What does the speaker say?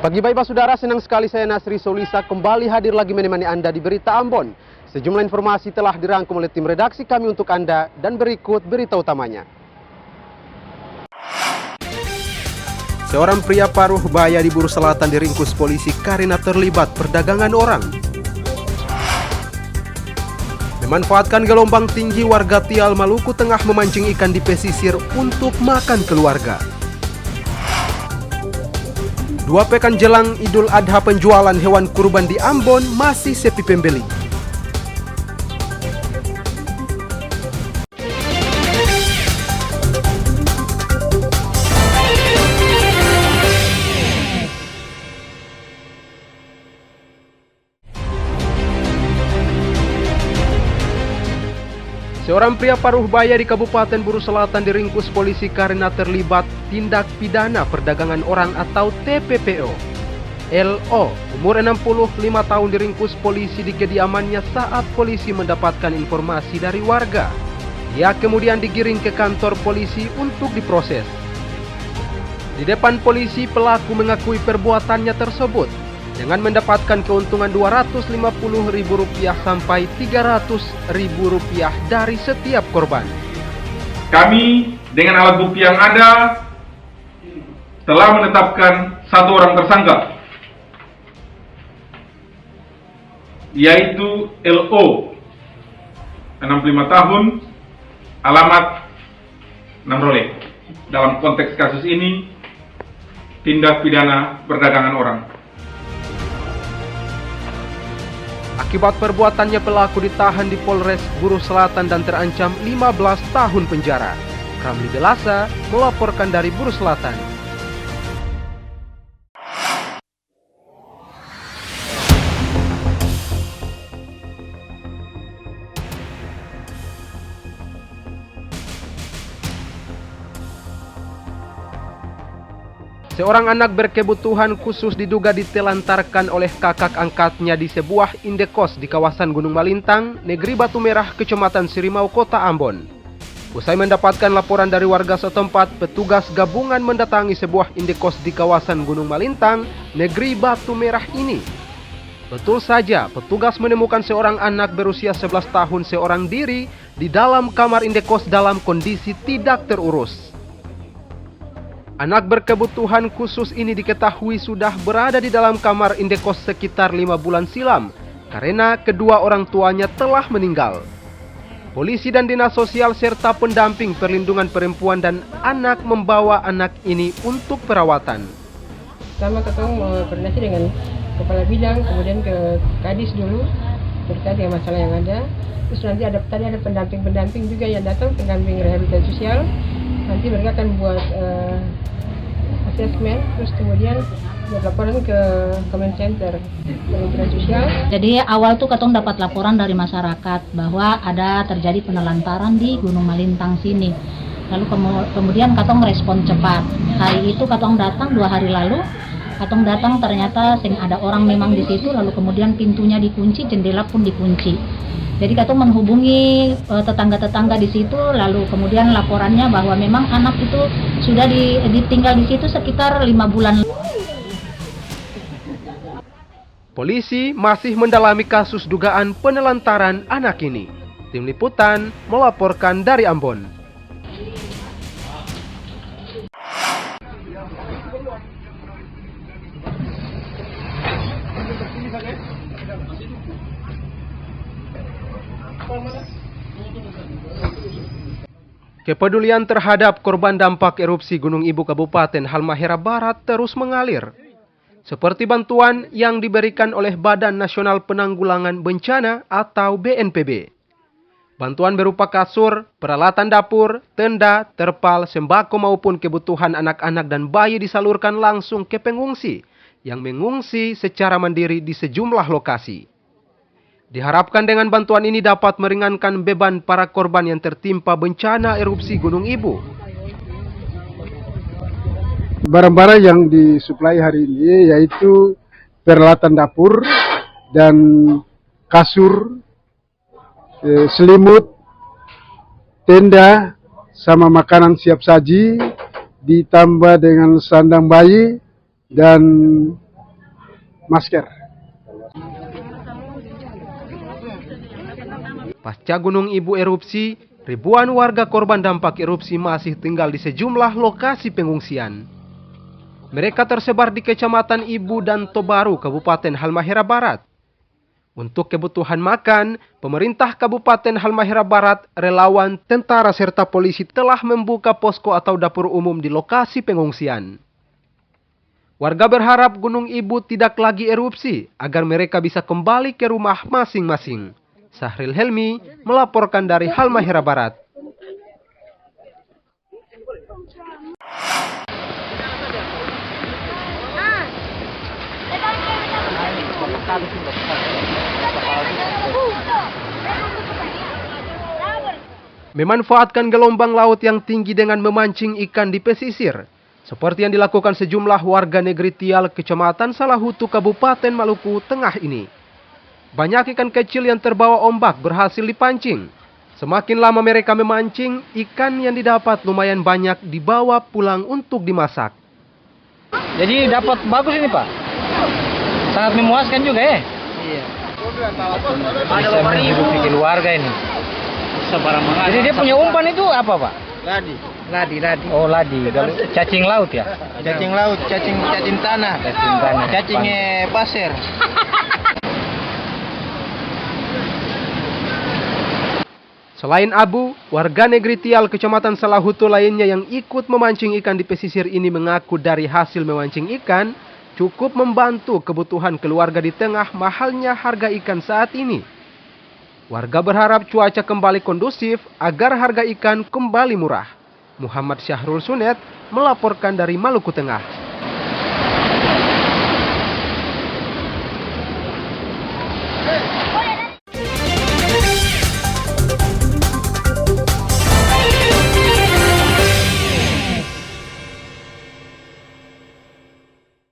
Pagi baik Pak Saudara, senang sekali saya Nasri Solisa kembali hadir lagi menemani Anda di Berita Ambon. Sejumlah informasi telah dirangkum oleh tim redaksi kami untuk Anda dan berikut berita utamanya. Seorang pria paruh baya di Buru Selatan diringkus polisi karena terlibat perdagangan orang. Memanfaatkan gelombang tinggi, warga Tial, Maluku Tengah memancing ikan di pesisir untuk makan keluarga. 2 pekan jelang Idul Adha, penjualan hewan kurban di Ambon masih sepi pembeli. Seorang pria paruh baya di Kabupaten Buru Selatan diringkus polisi karena terlibat tindak pidana perdagangan orang atau TPPO. LO, umur 65 tahun, diringkus polisi di kediamannya saat polisi mendapatkan informasi dari warga. Ia kemudian digiring ke kantor polisi untuk diproses. Di depan polisi, pelaku mengakui perbuatannya tersebut dengan mendapatkan keuntungan Rp250.000 sampai Rp300.000 dari setiap korban. Kami dengan alat bukti yang ada telah menetapkan 1 orang tersangka, yaitu LO, 65 tahun, alamat Namrole. Dalam konteks kasus ini, tindak pidana perdagangan orang. Akibat perbuatannya, pelaku ditahan di Polres Buru Selatan dan terancam 15 tahun penjara. Ramli Belasa melaporkan dari Buru Selatan. Seorang anak berkebutuhan khusus diduga ditelantarkan oleh kakak angkatnya di sebuah indekos di kawasan Gunung Malintang, Negeri Batu Merah, Kecamatan Sirimau, Kota Ambon. Usai mendapatkan laporan dari warga setempat, petugas gabungan mendatangi sebuah indekos di kawasan Gunung Malintang, Negeri Batu Merah ini. Betul saja, petugas menemukan seorang anak berusia 11 tahun seorang diri di dalam kamar indekos dalam kondisi tidak terurus. Anak berkebutuhan khusus ini diketahui sudah berada di dalam kamar indekos sekitar 5 bulan silam karena kedua orang tuanya telah meninggal. Polisi dan Dinas Sosial serta pendamping perlindungan perempuan dan anak membawa anak ini untuk perawatan. Pertama ketemu koordinasi dengan Kepala Bidang, kemudian ke Kadis dulu terkait dengan masalah yang ada. Terus nanti tadi ada pendamping-pendamping juga yang datang, pendamping rehabilitasi sosial. Nanti mereka akan buat asesmen, terus kemudian buat laporan ke Comment Center Kementerian Sosial. Jadi awal tuh katong dapat laporan dari masyarakat bahwa ada terjadi penelantaran di Gunung Malintang sini. Lalu kemudian katong respon cepat. Hari itu katong datang 2 hari lalu. Katong datang ternyata ada orang memang di situ, lalu kemudian pintunya dikunci, jendela pun dikunci. Jadi katong menghubungi tetangga-tetangga di situ, lalu kemudian laporannya bahwa memang anak itu sudah ditinggal di situ sekitar 5 bulan. Polisi masih mendalami kasus dugaan penelantaran anak ini. Tim Liputan melaporkan dari Ambon. Kepedulian terhadap korban dampak erupsi Gunung Ibu Kabupaten Halmahera Barat terus mengalir. Seperti bantuan yang diberikan oleh Badan Nasional Penanggulangan Bencana atau BNPB. Bantuan berupa kasur, peralatan dapur, tenda, terpal, sembako maupun kebutuhan anak-anak dan bayi disalurkan langsung ke pengungsi yang mengungsi secara mandiri di sejumlah lokasi. Diharapkan dengan bantuan ini dapat meringankan beban para korban yang tertimpa bencana erupsi Gunung Ibu. Barang-barang yang disuplai hari ini yaitu peralatan dapur dan kasur, selimut, tenda, sama makanan siap saji, ditambah dengan sandang bayi dan masker. Pasca Gunung Ibu erupsi, ribuan warga korban dampak erupsi masih tinggal di sejumlah lokasi pengungsian. Mereka tersebar di Kecamatan Ibu dan Tobaru, Kabupaten Halmahera Barat. Untuk kebutuhan makan, pemerintah Kabupaten Halmahera Barat, relawan, tentara serta polisi telah membuka posko atau dapur umum di lokasi pengungsian. Warga berharap Gunung Ibu tidak lagi erupsi agar mereka bisa kembali ke rumah masing-masing. Sahril Helmi melaporkan dari Halmahera Barat. Memanfaatkan gelombang laut yang tinggi dengan memancing ikan di pesisir, seperti yang dilakukan sejumlah warga negeri Tial, Kecamatan Salahutu, Kabupaten Maluku Tengah ini. Banyak ikan kecil yang terbawa ombak berhasil dipancing. Semakin lama mereka memancing, ikan yang didapat lumayan banyak dibawa pulang untuk dimasak. Jadi dapat bagus ini Pak? Sangat memuaskan juga ya? Iya. Bisa menghidupi keluarga ini. Jadi dia punya umpan itu apa Pak? Ladi. Oh ladi. Kalau cacing laut ya? Cacing laut, cacing tanah. Cacingnya pasir. Selain Abu, warga negeri Tial, Kecamatan Salahutu lainnya yang ikut memancing ikan di pesisir ini mengaku dari hasil memancing ikan cukup membantu kebutuhan keluarga di tengah mahalnya harga ikan saat ini. Warga berharap cuaca kembali kondusif agar harga ikan kembali murah. Muhammad Syahrul Sunet melaporkan dari Maluku Tengah.